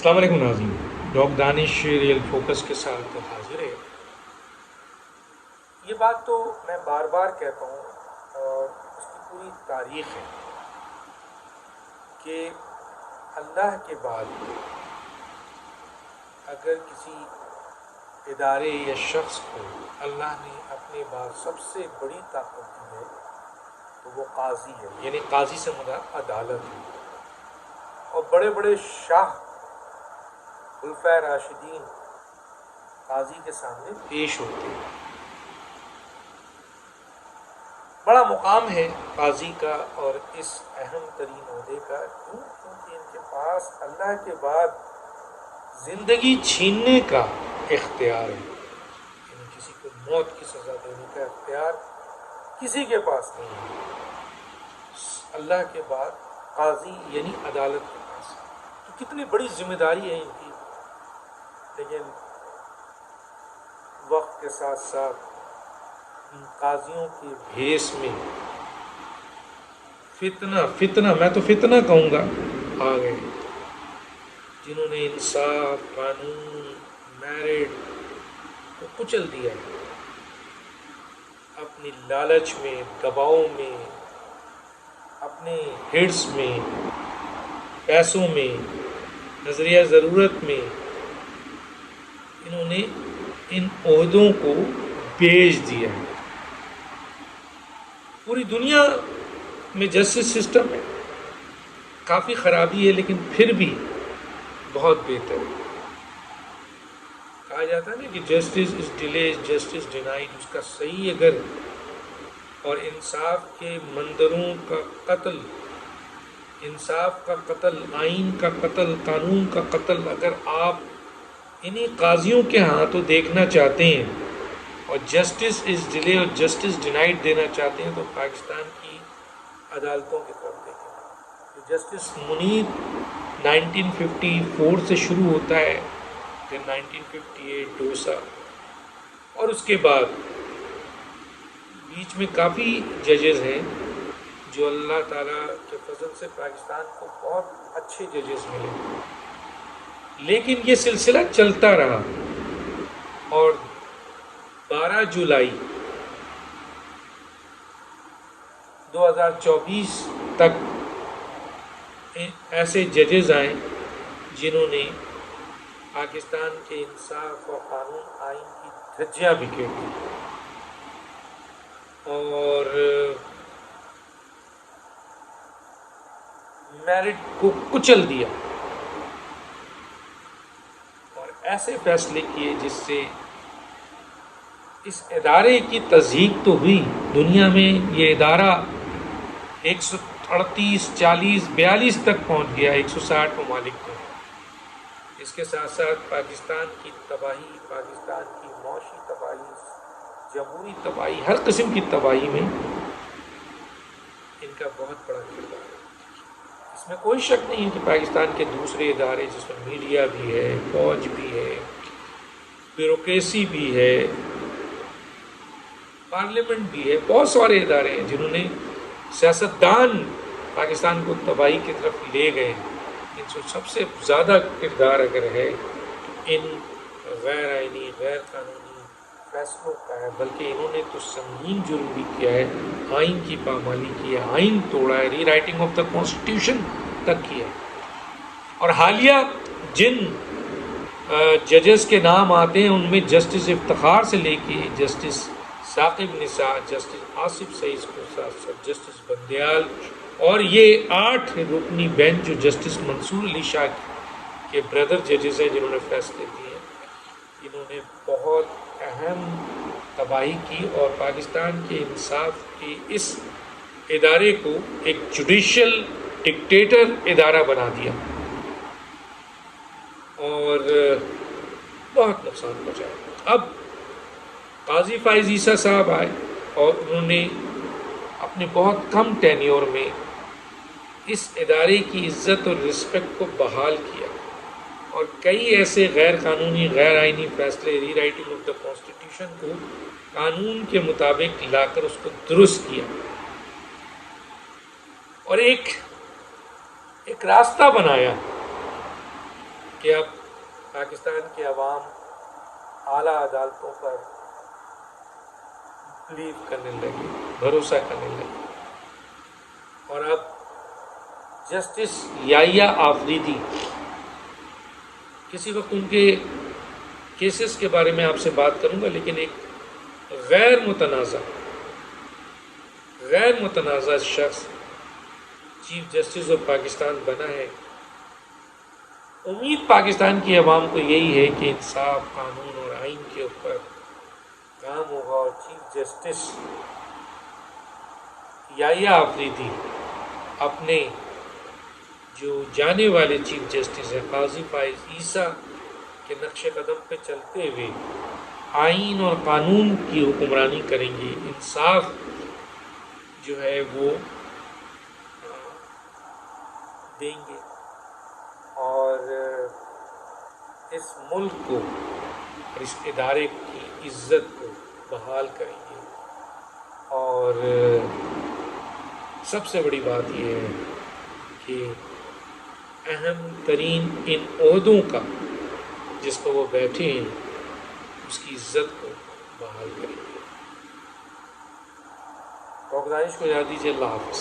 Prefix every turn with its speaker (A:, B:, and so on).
A: السلام علیکم ناظرین، ڈاکٹر دانش ریئل فوکس کے ساتھ حاضر ہے۔ یہ بات تو میں بار بار کہتا ہوں اور اس کی پوری تاریخ ہے کہ اللہ کے بعد اگر کسی ادارے یا شخص کو اللہ نے اپنے بعد سب سے بڑی طاقت دی ہے تو وہ قاضی ہے، یعنی قاضی سے مراد عدالت ہے۔ اور بڑے بڑے شاہ خلفائے راشدین قاضی کے سامنے پیش ہوتے ہیں۔ بڑا مقام ہے قاضی کا اور اس اہم ترین عہدے کا، کیونکہ ان کے پاس اللہ کے بعد زندگی چھیننے کا اختیار ہے، یعنی کسی کو موت کی سزا دینے کا اختیار کسی کے پاس نہیں ہے، اللہ کے بعد قاضی یعنی عدالت کے پاس۔ تو کتنی بڑی ذمہ داری ہے ان کی، لیکن وقت کے ساتھ ساتھ ان قاضیوں کے بھیس میں فتنہ میں تو فتنہ کہوں گا آ گئے، جنہوں نے انصاف، قانون، میرٹ کو کچل دیا ہے اپنی لالچ میں، دباؤ میں، اپنے ہرس میں، پیسوں میں، نظریہ ضرورت میں۔ انہوں نے ان عہدوں کو بیچ دیا ہے۔ پوری دنیا میں جسٹس سسٹم میں کافی خرابی ہے، لیکن پھر بھی بہت بہتر ہے۔ کہا جاتا ہے نا کہ justice is delayed, justice denied. اس کا صحیح اگر اور انصاف کے مندروں کا قتل، انصاف کا قتل، آئین کا قتل، قانون کا قتل اگر آپ انہی قاضیوں کے ہاتھوں دیکھنا چاہتے ہیں اور جسٹس از ڈیلے اور جسٹس ڈینائڈ دینا چاہتے ہیں تو پاکستان کی عدالتوں کی طرف دیکھیں۔ جسٹس منیر 1954 سے شروع ہوتا ہے، پھر 1958 ڈوسا، اور اس کے بعد بیچ میں کافی ججز ہیں جو اللہ تعالیٰ کے فضل سے پاکستان کو بہت اچھے ججز ملے، لیکن یہ سلسلہ چلتا رہا اور 12 جولائی 2024 تک ایسے ججز آئے جنہوں نے پاکستان کے انصاف اور قانون آئین کی دھجیاں بکھیر دی اور میرٹ کو کچل دیا، اور ایسے فیصلے کیے جس سے اس ادارے کی تضحیک تو ہوئی۔ دنیا میں یہ ادارہ 138، 40، 42 تک پہنچ گیا، 160 ممالک میں۔ اس کے ساتھ ساتھ پاکستان کی تباہی، پاکستان کی معاشی تباہی، جمہوری تباہی، ہر قسم کی تباہی میں ان کا بہت بڑا کردار ہے۔ اس میں کوئی شک نہیں ہے کہ پاکستان کے دوسرے ادارے جس میں میڈیا بھی ہے، فوج بھی ہے، بیوروکریسی بھی ہے، پارلیمنٹ بھی ہے، بہت سارے ادارے ہیں جنہوں نے سیاستدان پاکستان کو تباہی کی طرف لے گئے۔ ان سے سب سے زیادہ کردار اگر ہے تو ان غیر آئینی، غیر قانونی فیصلوں کا ہے، بلکہ انہوں نے تو سنگین جرم بھی کیا ہے، آئین کی پامالی کی ہے، آئین توڑا ہے، ری رائٹنگ آف دا کانسٹیٹیوشن تک کیا ہے۔ اور حالیہ جن ججز کے نام آتے ہیں ان میں جسٹس افتخار سے لے کے جسٹس ثاقب نثار، جسٹس آصف سعید کے ساتھ ساتھ جسٹس بندیال، اور یہ 8 رکنی بینچ جو جسٹس منصور علی شاہ کے بردر ججز ہیں جنہوں نے فیصلے دیے، انہوں نے بہت اہم تباہی کی اور پاکستان کے انصاف کے اس ادارے کو ایک جوڈیشل ڈکٹیٹر ادارہ بنا دیا اور بہت نقصان پہنچایا۔ اب قاضی فائز عیسیٰ صاحب آئے اور انہوں نے اپنے بہت کم ٹینیور میں اس ادارے کی عزت اور رسپیکٹ کو بحال کیا اور کئی ایسے غیر قانونی، غیر آئینی فیصلے، ری رائٹنگ آف دا کانسٹیٹیوشن کو قانون کے مطابق لا کر اس کو درست کیا اور ایک راستہ بنایا کہ اب پاکستان کے عوام اعلیٰ عدالتوں پر بلیو کرنے لگے، بھروسہ کرنے لگے، اور اب جسٹس یحییٰ آفریدی، کسی وقت ان کے کیسز کے بارے میں آپ سے بات کروں گا، لیکن ایک غیر متنازع شخص چیف جسٹس آف پاکستان بنا ہے۔ امید پاکستان کی عوام کو یہی ہے کہ انصاف، قانون اور آئین کے اوپر کام ہوگا، اور چیف جسٹس یحییٰ آفریدی اپنے جو جانے والے چیف جسٹس ہیں قاضی فائز عیسیٰ کے نقش قدم پہ چلتے ہوئے آئین اور قانون کی حکمرانی کریں گے، انصاف جو ہے وہ دیں گے، اور اس ملک کو اور اس ادارے کی عزت کو بحال کریں گے۔ اور سب سے بڑی بات یہ ہے کہ اہم ترین ان عہدوں کا جس پر وہ بیٹھے ہیں اس کی عزت کو بحال کریں گے۔ اور گزارش کو یاد دیجیے، اللہ حافظ۔